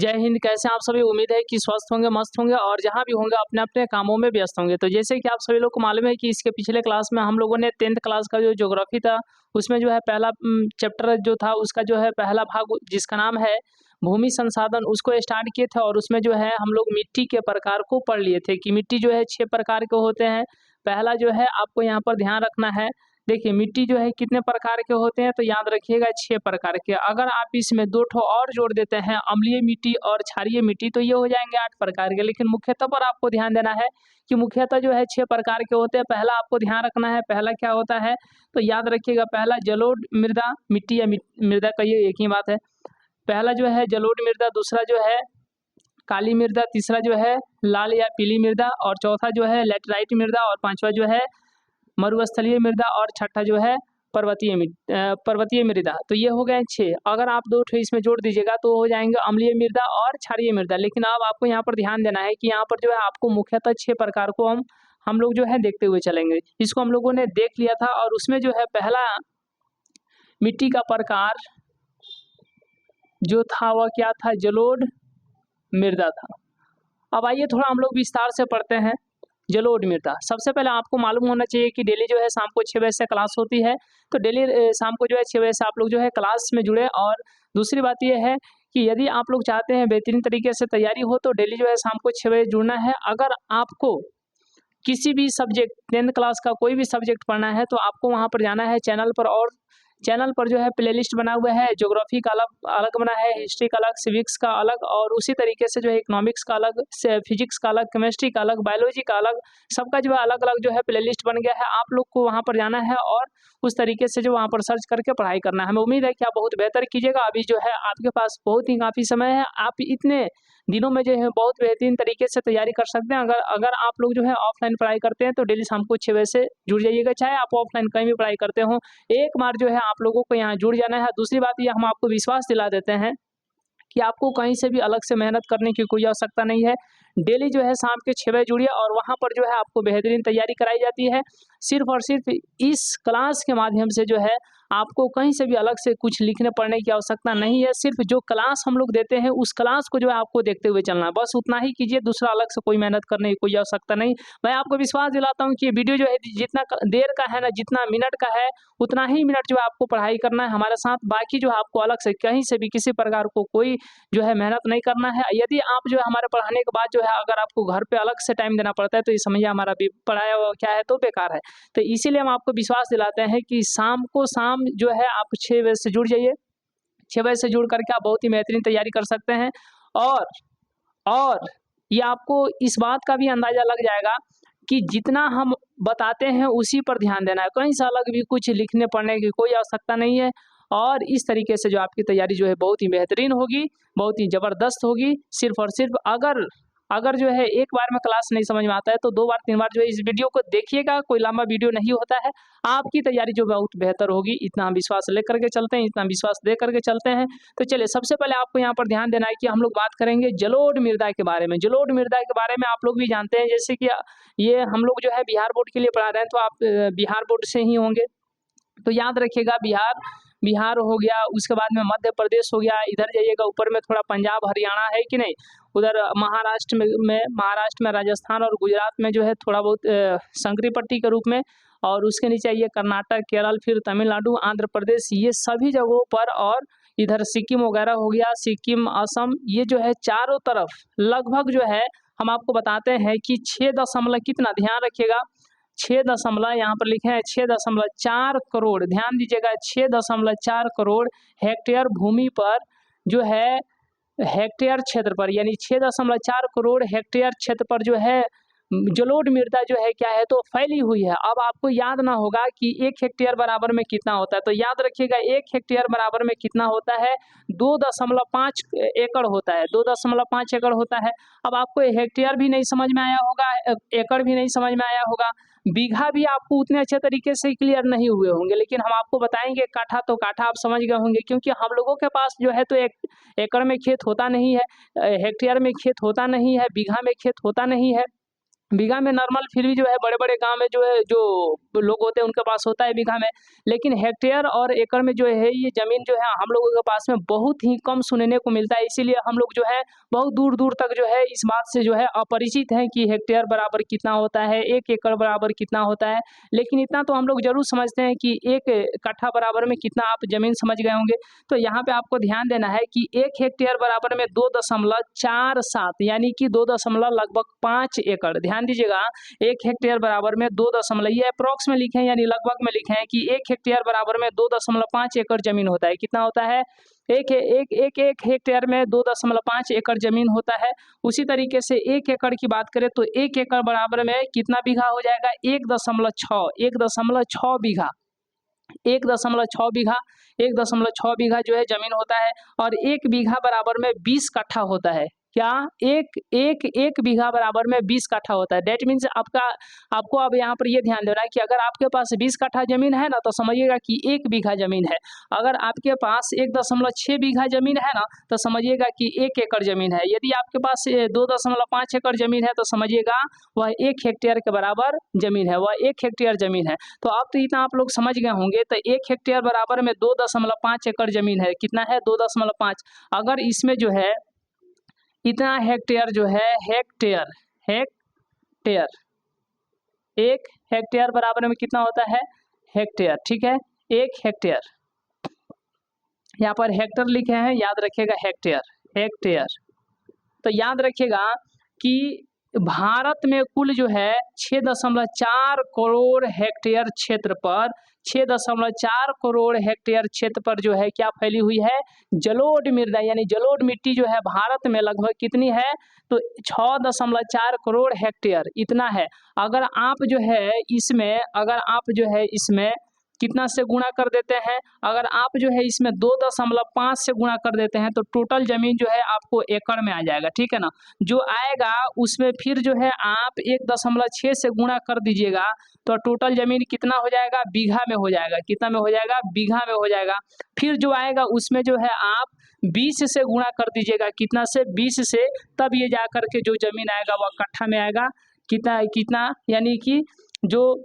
जय हिंद। कैसे हैं आप सभी? उम्मीद है कि स्वस्थ होंगे, मस्त होंगे और जहाँ भी होंगे अपने-अपने कामों में व्यस्त होंगे। तो जैसे कि आप सभी लोग को मालूम है कि इसके पिछले क्लास में हम लोगों ने 10th क्लास का जो ज्योग्राफी था, उसमें जो है पहला चैप्टर जो था उसका जो है पहला भाग जिसका नाम है भूमि संसाधन, उसको स्टार्ट किए थे और उसमें जो है हम लोग मिट्टी के प्रकार को पढ़ लिए थे कि मिट्टी जो है 6 प्रकार के होते हैं। पहला जो है आपको यहाँ पर ध्यान रखना है, देखिए मिट्टी जो है कितने प्रकार के होते हैं तो याद रखिएगा 6 प्रकार के। अगर आप इसमें 2 ठो और जोड़ देते हैं अम्लीय मिट्टी और क्षारीय मिट्टी तो ये हो जाएँगे 8 प्रकार के। लेकिन मुख्यतः पर आपको ध्यान देना है कि मुख्यतः जो है 6 प्रकार के होते हैं। पहला आपको ध्यान रखना है, पहला क्या होता है तो याद रखिएगा पहला जलोढ़ मृदा, मिट्टी या मृदा का ये एक ही बात है। पहला जो है जलोढ़ मृदा, दूसरा जो है काली मृदा, तीसरा जो है लाल या पीली मृदा और चौथा जो है लैटेराइट मृदा और पाँचवा जो है मरुस्थलीय मृदा और छठा जो है पर्वतीय मृदा। तो ये हो गए 6। अगर आप 2 ठो इसमें जोड़ दीजिएगा तो हो जाएँगे अम्लीय मृदा और क्षारीय मृदा। लेकिन अब आपको यहाँ पर ध्यान देना है कि यहाँ पर जो है आपको मुख्यतः 6 प्रकार को हम लोग जो है देखते हुए चलेंगे। इसको हम लोगों ने देख लिया था और उसमें जो है पहला मिट्टी का प्रकार जो था वह क्या था, जलोढ़ मृदा था। अब आइए थोड़ा हम लोग विस्तार से पढ़ते हैं जलोढ़ मृदा। सबसे पहले आपको मालूम होना चाहिए कि डेली जो है शाम को 6 बजे से क्लास होती है, तो डेली शाम को जो है 6 बजे से आप लोग जो है क्लास में जुड़े। और दूसरी बात ये है कि यदि आप लोग चाहते हैं बेहतरीन तरीके से तैयारी हो तो डेली जो है शाम को 6 बजे जुड़ना है। अगर आपको किसी भी सब्जेक्ट 10th क्लास का कोई भी सब्जेक्ट पढ़ना है तो आपको वहाँ पर जाना है चैनल पर, और चैनल पर जो है प्लेलिस्ट बना हुआ है। ज्योग्राफी का अलग अलग बना है, हिस्ट्री का अलग, सिविक्स का अलग और उसी तरीके से जो है इकोनॉमिक्स का अलग, फिजिक्स का अलग, केमिस्ट्री का अलग, बायोलॉजी का अलग, सबका जो है अलग अलग जो है प्लेलिस्ट बन गया है। आप लोग को वहाँ पर जाना है और उस तरीके से जो वहाँ पर सर्च करके पढ़ाई करना है। हमें उम्मीद है कि आप बहुत बेहतर कीजिएगा। अभी जो है आपके पास बहुत ही काफ़ी समय है, आप इतने दिनों में जो है बहुत बेहतरीन तरीके से तैयारी कर सकते हैं। अगर अगर आप लोग जो है ऑफलाइन पढ़ाई करते हैं तो डेली शाम को 6 बजे से जुड़ जाइएगा, चाहे आप ऑफलाइन कहीं भी पढ़ाई करते हो। एक बार जो है आप लोगों को यहाँ जुड़ जाना है। दूसरी बात ये हम आपको विश्वास दिला देते हैं कि आपको कहीं से भी अलग से मेहनत करने की कोई आवश्यकता नहीं है। डेली जो है शाम के 6 बजे जुड़िए और वहाँ पर जो है आपको बेहतरीन तैयारी कराई जाती है। सिर्फ़ और सिर्फ़ इस क्लास के माध्यम से जो है आपको कहीं से भी अलग से कुछ लिखने पढ़ने की आवश्यकता नहीं है। सिर्फ़ जो क्लास हम लोग देते हैं उस क्लास को जो है आपको देखते हुए चलना है। बस उतना ही कीजिए, दूसरा अलग से कोई मेहनत करने की कोई आवश्यकता नहीं। मैं आपको विश्वास दिलाता हूँ कि ये वीडियो जो है जितना देर का है ना, जितना मिनट का है उतना ही मिनट जो है आपको पढ़ाई करना है हमारे साथ। बाकी जो है आपको अलग से कहीं से भी किसी प्रकार को कोई जो है मेहनत नहीं करना है। यदि आप जो है हमारे पढ़ाने के बाद जो है अगर आपको घर पे अलग से टाइम देना पड़ता है तो ये समझिए हमारा भी पढ़ाया हुआ क्या है तो बेकार है। तो इसीलिए हम आपको विश्वास दिलाते हैं कि शाम को शाम जो है आप 6 बजे से जुड़ जाइए। 6 बजे से जुड़ करके आप बहुत ही बेहतरीन तैयारी कर सकते हैं। और और ये आपको इस बात का भी अंदाज़ा लग जाएगा कि जितना हम बताते हैं उसी पर ध्यान देना है। कहीं से अलग भी कुछ लिखने पढ़ने की कोई आवश्यकता नहीं है। और इस तरीके से जो आपकी तैयारी जो है बहुत ही बेहतरीन होगी, बहुत ही ज़बरदस्त होगी। सिर्फ़ और सिर्फ़ अगर जो है एक बार में क्लास नहीं समझ में आता है तो 2 बार 3 बार जो है इस वीडियो को देखिएगा। कोई लंबा वीडियो नहीं होता है, आपकी तैयारी जो बहुत बेहतर होगी। इतना हम विश्वास लेकर के चलते हैं, इतना विश्वास दे करके चलते हैं। तो चलिए सबसे पहले आपको यहाँ पर ध्यान देना है कि हम लोग बात करेंगे जलोढ़ मृदा के बारे में। जलोढ़ मृदा के बारे में आप लोग भी जानते हैं, जैसे कि ये हम लोग जो है बिहार बोर्ड के लिए पढ़ा रहे हैं तो आप बिहार बोर्ड से ही होंगे। तो याद रखिएगा बिहार हो गया, उसके बाद में मध्य प्रदेश हो गया, इधर जाइएगा ऊपर में थोड़ा पंजाब हरियाणा है कि नहीं, उधर महाराष्ट्र में राजस्थान और गुजरात में जो है थोड़ा बहुत संकरी पट्टी के रूप में, और उसके नीचे आइए कर्नाटक, केरल, फिर तमिलनाडु, आंध्र प्रदेश, ये सभी जगहों पर, और इधर सिक्किम वगैरह हो गया, सिक्किम, असम, ये जो है चारों तरफ लगभग जो है हम आपको बताते हैं कि 6 दशमलव कितना, ध्यान रखिएगा 6 दशमलव यहाँ पर लिखे हैं 6.4 करोड़, ध्यान दीजिएगा 6.4 करोड़ हेक्टेयर भूमि पर जो है हेक्टेयर क्षेत्र पर, यानी 6.4 करोड़ हेक्टेयर क्षेत्र पर जो है जलोढ़ मृदा जो है क्या है तो फैली हुई है। अब आपको याद ना होगा कि 1 हेक्टेयर बराबर में कितना होता है, तो याद रखिएगा 1 हेक्टेयर बराबर में कितना होता है, 2.5 एकड़ होता है, 2.5 एकड़ होता है। अब आपको हेक्टेयर भी नहीं समझ में आया होगा, एकड़ भी नहीं समझ में आया होगा, बीघा भी आपको उतने अच्छे तरीके से क्लियर नहीं हुए होंगे, लेकिन हम आपको बताएंगे काठा तो काठा आप समझ गए होंगे, क्योंकि हम लोगों के पास जो है तो एक एकड़ में खेत होता नहीं है, हेक्टेयर में खेत होता नहीं है, बीघा में खेत होता नहीं है। बीघा में नॉर्मल फिर भी जो है बड़े बड़े गांव में जो है जो लोग होते हैं उनके पास होता है बीघा में, लेकिन हेक्टेयर और एकड़ में जो है ये ज़मीन जो है हम लोगों के पास में बहुत ही कम सुनने को मिलता है। इसीलिए हम लोग जो है बहुत दूर दूर तक जो है इस बात से जो है अपरिचित हैं कि हेक्टेयर बराबर कितना होता है, 1 एकड़ बराबर कितना होता है। लेकिन इतना तो हम लोग ज़रूर समझते हैं कि 1 कट्ठा बराबर में कितना, आप ज़मीन समझ गए होंगे। तो यहाँ पे आपको ध्यान देना है कि 1 हेक्टेयर बराबर में 2.47 यानी कि 2 दशमलव लगभग 5 एकड़। ध्यान दीजिएगा, 1 हेक्टेयर बराबर में 2 दशमलव, ये अप्रॉक्स में लिखे हैं यानी लगभग में लिखे हैं कि 1 हेक्टेयर बराबर में 2.5 एकड़ जमीन होता है। कितना होता है? एक हेक्टेयर में 2.5 एकड़ जमीन होता है। उसी तरीके से 1 एकड़ की बात करें तो 1 एकड़ बराबर में कितना बीघा हो जाएगा? 1.6 बीघा, 1.6 बीघा, 1.6 बीघा जो है जमीन होता है। और 1 बीघा बराबर में 20 कट्ठा होता है। क्या? एक बीघा बराबर में 20 कट्ठा होता है। दैट मीन्स आपको अब यहाँ पर ये ध्यान देना है कि अगर आपके पास 20 कट्ठा जमीन है ना तो समझिएगा कि 1 बीघा जमीन है। अगर आपके पास 1.6 बीघा जमीन है ना तो समझिएगा कि 1 एकड़ जमीन है। यदि आपके पास 2.5 एकड़ जमीन है तो समझिएगा वह 1 हेक्टेयर के बराबर जमीन है, वह 1 हेक्टेयर जमीन है। तो अब तो इतना आप लोग समझ गए होंगे। तो 1 हेक्टेयर बराबर में 2.5 एकड़ जमीन है। कितना है? 2.5। अगर इसमें जो है इतना हेक्टेयर जो है, हेक्टेयर 1 हेक्टेयर बराबर में कितना होता है? हेक्टेयर, ठीक है, 1 हेक्टेयर। यहाँ पर हेक्टर लिखे हैं, याद रखिएगा हेक्टेयर। तो याद रखिएगा कि भारत में कुल जो है 6.4 करोड़ हेक्टेयर क्षेत्र पर, 6.4 करोड़ हेक्टेयर क्षेत्र पर जो है क्या फैली हुई है? जलोढ़ मृदा, यानी जलोढ़ मिट्टी जो है भारत में लगभग कितनी है? तो 6.4 करोड़ हेक्टेयर इतना है। अगर आप जो है इसमें कितना से गुणा कर देते हैं? अगर आप जो है इसमें 2.5 से गुणा कर देते हैं तो टोटल जमीन जो है आपको एकड़ में आ जाएगा, ठीक है ना। जो आएगा उसमें फिर जो है आप 1.6 से गुणा कर दीजिएगा तो टोटल जमीन कितना हो जाएगा? बीघा में हो जाएगा। कितना में हो जाएगा? बीघा में हो जाएगा। फिर जो आएगा उसमें जो है आप 20 से गुणा कर दीजिएगा। कितना से? 20 से। तब ये जा करके जो जमीन आएगा वह कट्ठा में आएगा। कितना यानी कि जो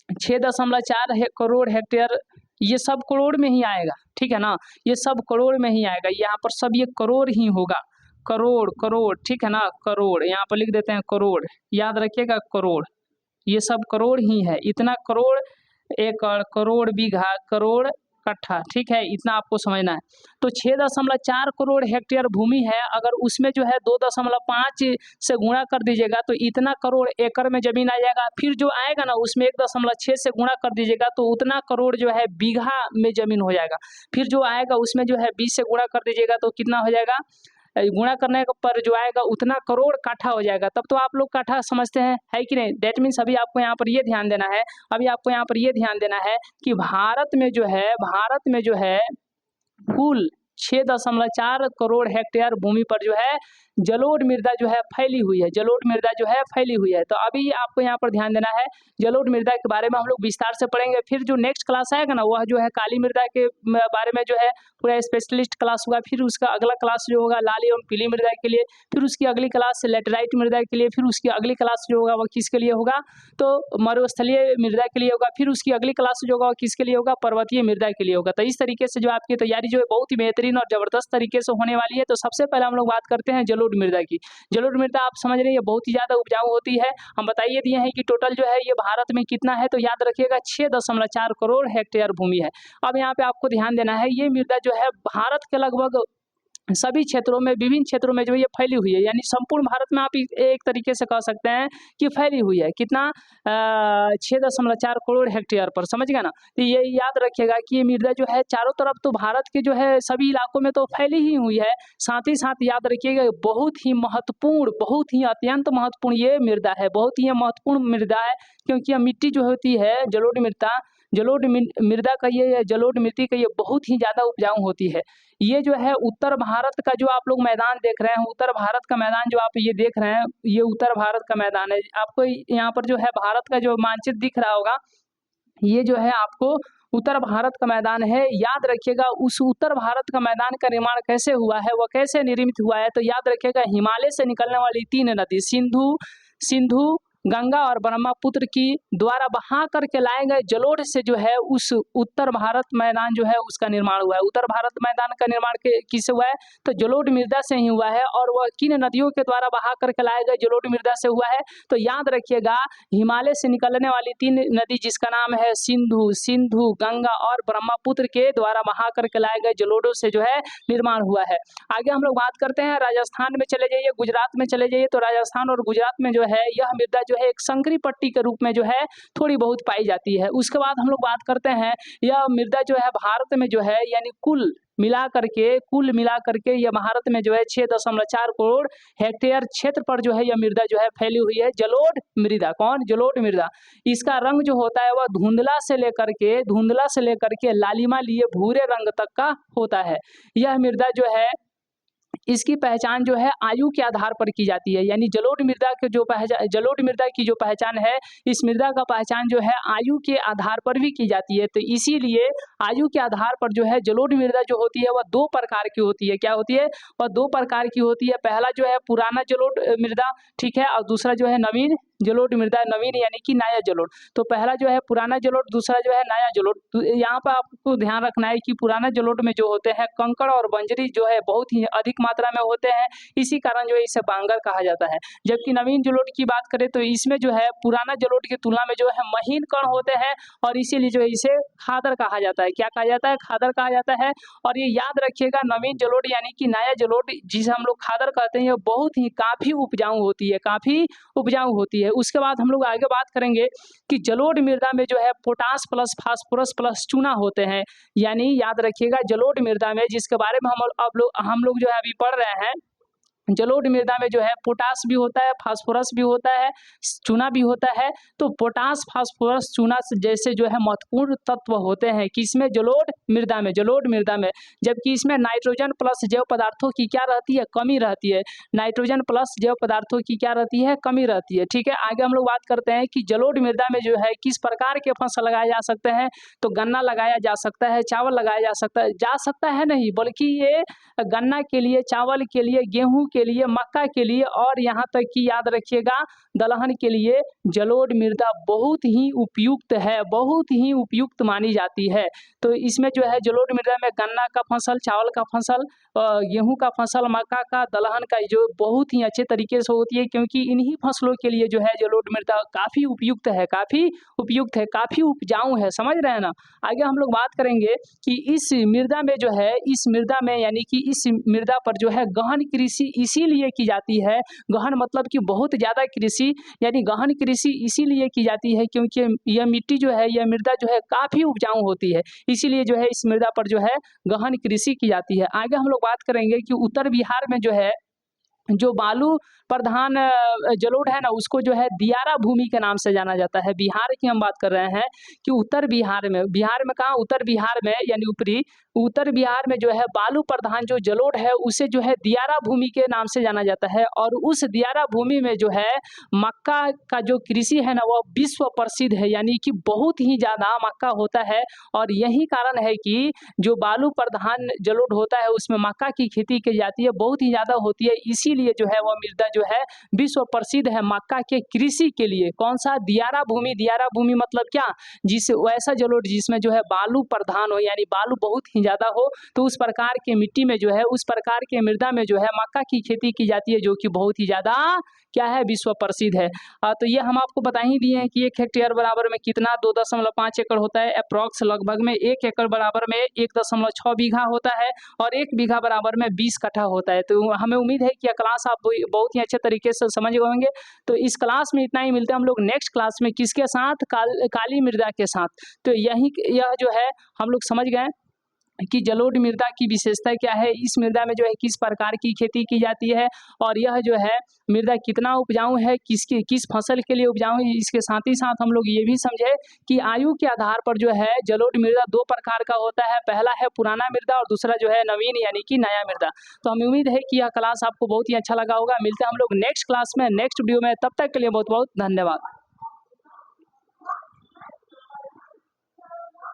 6.4 करोड़ हेक्टेयर, ये सब करोड़ में ही आएगा, ठीक है ना। ये सब करोड़ में ही आएगा, यहाँ पर सब ये करोड़ ही होगा। करोड़, ठीक है ना, करोड़ यहाँ पर लिख देते हैं करोड़, याद रखिएगा करोड़, ये सब करोड़ ही है। इतना करोड़ एकड़, करोड़ बीघा, करोड़ कट्ठा, ठीक है, इतना आपको समझना है। तो 6.4 करोड़ हेक्टेयर भूमि है, अगर उसमें जो है 2.5 से गुणा कर दीजिएगा तो इतना करोड़ एकड़ में जमीन आ जाएगा। फिर जो आएगा ना उसमें 1.6 से गुणा कर दीजिएगा तो उतना करोड़ जो है बीघा में जमीन हो जाएगा। फिर जो आएगा उसमें जो है 20 से गुणा कर दीजिएगा तो कितना हो जाएगा? गुणा करने पर जो आएगा उतना करोड़ काठा हो जाएगा। तब तो आप लोग काठा समझते हैं, है कि नहीं। दैट मीन्स अभी आपको यहाँ पर ये ध्यान देना है कि भारत में जो है कुल 6.4 करोड़ हेक्टेयर भूमि पर जो है जलोढ़ मृदा जो है फैली हुई है। तो अभी आपको यहाँ पर ध्यान देना है, जलोढ़ मृदा के बारे में हम लोग विस्तार से पढ़ेंगे। फिर जो नेक्स्ट क्लास आएगा ना वह जो है काली मृदा के बारे में जो है पूरा स्पेशलिस्ट क्लास होगा। फिर उसका अगला क्लास जो होगा लाल एवं पीली मृदा के लिए, फिर उसकी अगली क्लास लेटराइट मृदा के लिए, फिर उसकी अगली क्लास जो होगा वह किसके लिए होगा? तो मरुस्थलीय मृदा के लिए होगा। फिर उसकी अगली क्लास जो होगा किसके लिए होगा? पर्वतीय मृदा के लिए होगा। तो इस तरीके से जो आपकी तैयारी जो है बहुत ही बेहतरीन और जबरदस्त तरीके से होने वाली है। तो सबसे पहले हम लोग बात करते हैं जलोढ़ मृदा की। जलोढ़ मृदा आप समझ रहे हैं बहुत ही ज्यादा उपजाऊ होती है। हम बताइए दिए हैं कि टोटल जो है ये भारत में कितना है, तो याद रखिएगा 6.4 करोड़ हेक्टेयर भूमि है। अब यहाँ पे आपको ध्यान देना है, ये मृदा जो है भारत के लगभग सभी क्षेत्रों में, विभिन्न क्षेत्रों में जो ये फैली हुई है, यानी संपूर्ण भारत में आप एक तरीके से कह सकते हैं कि फैली हुई है। कितना? 6.4 करोड़ हेक्टेयर पर, समझ गए ना। तो ये याद रखिएगा कि ये मृदा जो है चारों तरफ तो भारत के जो है सभी इलाकों में तो फैली ही हुई है। साथ ही साथ याद रखिएगा बहुत ही महत्वपूर्ण, बहुत ही अत्यंत महत्वपूर्ण ये मृदा है, बहुत ही महत्वपूर्ण मृदा है। क्योंकि यह मिट्टी जो होती है जलोढ़ मृदा का ये जलोढ़ मिट्टी का ये बहुत ही ज़्यादा उपजाऊ होती है। ये जो है उत्तर भारत का जो आप लोग मैदान देख रहे हैं, उत्तर भारत का मैदान जो आप ये देख रहे हैं, ये उत्तर भारत का मैदान है। आपको यहाँ पर जो है भारत का जो मानचित्र दिख रहा होगा, ये जो है आपको उत्तर भारत का मैदान है। याद रखिएगा उस उत्तर भारत का मैदान का निर्माण कैसे हुआ है, वह कैसे निर्मित हुआ है, तो याद रखिएगा हिमालय से निकलने वाली 3 नदी सिंधु, गंगा और ब्रह्मपुत्र की द्वारा बहा करके लाए गए जलोढ़ से जो है उस उत्तर भारत मैदान जो है उसका निर्माण हुआ है। उत्तर भारत मैदान का निर्माण किससे हुआ है? तो जलोढ़ मृदा से ही हुआ है। और वह किन नदियों के द्वारा बहा करके लाए गए जलोढ़ मृदा से हुआ है? तो याद रखिएगा, हिमालय से निकलने वाली 3 नदी जिसका नाम है सिंधु, गंगा और ब्रह्मपुत्र के द्वारा बहा करके लाए गए जलोढ़ों से जो है निर्माण हुआ है। आगे हम लोग बात करते हैं, राजस्थान में चले जाइए, गुजरात में चले जाइए। तो राजस्थान और गुजरात में जो है यह मृदा जो है एक संकरी पट्टी के रूप में जो है थोड़ी बहुत पाई जाती है। उसके बाद हम लोग बात करते हैं, यह मृदा जो है भारत में जो है यानी कुल मिला करके यह भारत में जो है 6.4 करोड़ हेक्टेयर क्षेत्र पर जो है यह मृदा जो है फैली हुई है। जलोढ़ मृदा, कौन? जलोढ़ मृदा। इसका रंग जो होता है वह धुंधला से लेकर के लालिमा लिए भूरे रंग तक का होता है। यह मृदा जो है, इसकी पहचान जो है आयु के आधार पर की जाती है। यानी जलोढ़ मृदा की जो पहचान है, इस मृदा का पहचान जो है आयु के आधार पर भी की जाती है। तो इसीलिए आयु के आधार पर जो है जलोढ़ मृदा जो होती है वह 2 प्रकार की होती है। क्या होती है? वह 2 प्रकार की होती है। पहला जो है पुराना जलोढ़ मृदा, ठीक है, और दूसरा जो है नवीन जलोढ़ मृदा, नवीन यानी कि नया जलोढ़। तो पहला जो है पुराना जलोढ़, दूसरा जो है नया जलोढ़। तो यहाँ पर आपको ध्यान रखना है कि पुराना जलोढ़ में जो होते हैं कंकड़ और बंजरी जो है बहुत ही अधिक मात्रा में होते हैं, इसी कारण जो है इसे बांगर कहा जाता है। जबकि नवीन जलोढ़ की बात करें तो इसमें जो है पुराना जलोढ़ की तुलना में जो है महीन कण होते हैं और इसीलिए जो है इसे खादर कहा जाता है। क्या कहा जाता है? खादर कहा जाता है। और ये याद रखिएगा, नवीन जलोढ़ यानी कि नया जलोढ़ जिसे हम लोग खादर कहते हैं, यह बहुत ही काफी उपजाऊ होती है। उसके बाद हम लोग आगे बात करेंगे कि जलोढ़ मृदा में जो है पोटास प्लस फास्फोरस प्लस चूना होते हैं। यानी याद रखिएगा, जलोढ़ मृदा में जिसके बारे में हम लोग जो है अभी पढ़ रहे हैं, जलोढ़ मृदा में जो है पोटास भी होता है, फास्फोरस भी होता है, चूना भी होता है। तो पोटास, फास्फोरस, चूना जैसे जो है महत्वपूर्ण तत्व होते हैं किसमें? जलोढ़ मृदा में। जबकि इसमें नाइट्रोजन प्लस जैव पदार्थों की क्या रहती है? कमी रहती है। नाइट्रोजन प्लस जैव पदार्थों की क्या रहती है? कमी रहती है। ठीक है, आगे हम लोग बात करते हैं कि जलोढ़ मृदा में जो है किस प्रकार के फसल लगाए जा सकते हैं। तो गन्ना लगाया जा सकता है, चावल लगाया जा सकता है नहीं, बल्कि ये गन्ना के लिए, चावल के लिए, गेहूं के लिए, मक्का के लिए और यहाँ तक कि याद रखिएगा दलहन के लिए जलोढ़ मृदा बहुत ही उपयुक्त मानी जाती है। तो इसमें जो है जलोढ़ मृदा में गन्ना का फसल, चावल का फसल, गेहूं का फसल, मक्का का, दलहन का जो बहुत ही अच्छे तरीके से होती है, क्योंकि इन्हीं फसलों के लिए जो है जलोढ़ मृदा काफ़ी उपयुक्त है, काफ़ी उपजाऊ है। समझ रहे हैं ना? आगे हम लोग बात करेंगे कि इस मृदा में यानी कि इस मृदा पर जो है गहन कृषि इसीलिए की जाती है। गहन मतलब कि बहुत ज़्यादा कृषि, यानी गहन कृषि इसीलिए की जाती है क्योंकि यह मिट्टी जो है, यह मृदा जो है काफ़ी उपजाऊ होती है, इसीलिए जो है इस मृदा पर जो है गहन कृषि की जाती है। आगे हम लोग बात करेंगे कि उत्तर बिहार में जो है जो बालू प्रधान जलोढ़ है ना, उसको जो है दियारा भूमि के नाम से जाना जाता है। बिहार की हम बात कर रहे हैं कि उत्तर बिहार में कहाँ? उत्तर बिहार में, यानी उत्तर बिहार में जो है बालू प्रधान जो जलोढ़ है उसे जो है दियारा भूमि के नाम से जाना जाता है। और उस दियारा भूमि में जो है मक्का का जो कृषि है ना वह विश्व प्रसिद्ध है, यानी कि बहुत ही ज़्यादा मक्का होता है। और यही कारण है कि जो बालू प्रधान जलोढ़ होता है उसमें मक्का की खेती की जाती है, बहुत ही ज़्यादा होती है, इसीलिए जो है वह मृदा जो है विश्व प्रसिद्ध है मक्का के कृषि के लिए। कौन सा? दियारा भूमि मतलब क्या? वैसा जलोढ़ जिसमें जो है बालू प्रधान हो, यानी बालू बहुत ही ज़्यादा हो, तो उस प्रकार के मिट्टी में जो है, उस प्रकार के मृदा में जो है मक्का की खेती की जाती है, जो कि बहुत ही ज़्यादा क्या है? विश्व प्रसिद्ध है। तो ये हम आपको बता ही दिए हैं कि 1 हेक्टेयर बराबर में कितना 2.5 एकड़ होता है। अप्रॉक्स लगभग में 1 एकड़ बराबर में 1.6 बीघा होता है और 1 बीघा बराबर में 20 कट्ठा होता है। तो हमें उम्मीद है कि यह क्लास आप बहुत ही अच्छे तरीके से समझ गए होंगे। तो इस क्लास में इतना ही, मिलते हैं हम लोग नेक्स्ट क्लास में किसके साथ? काली मृदा के साथ। तो यह जो है हम लोग समझ गए कि जलोढ़ मृदा की विशेषता क्या है, इस मृदा में जो है किस प्रकार की खेती की जाती है और यह जो है मृदा कितना उपजाऊ है, किस फसल के लिए उपजाऊ है। इसके साथ ही साथ हम लोग ये भी समझे कि आयु के आधार पर जो है जलोढ़ मृदा 2 प्रकार का होता है। पहला है पुराना मृदा और दूसरा जो है नवीन यानी कि नया मृदा। तो हमें उम्मीद है कि यह क्लास आपको बहुत ही अच्छा लगा होगा। मिलते हैं हम लोग नेक्स्ट क्लास में, नेक्स्ट वीडियो में। तब तक के लिए बहुत बहुत धन्यवाद।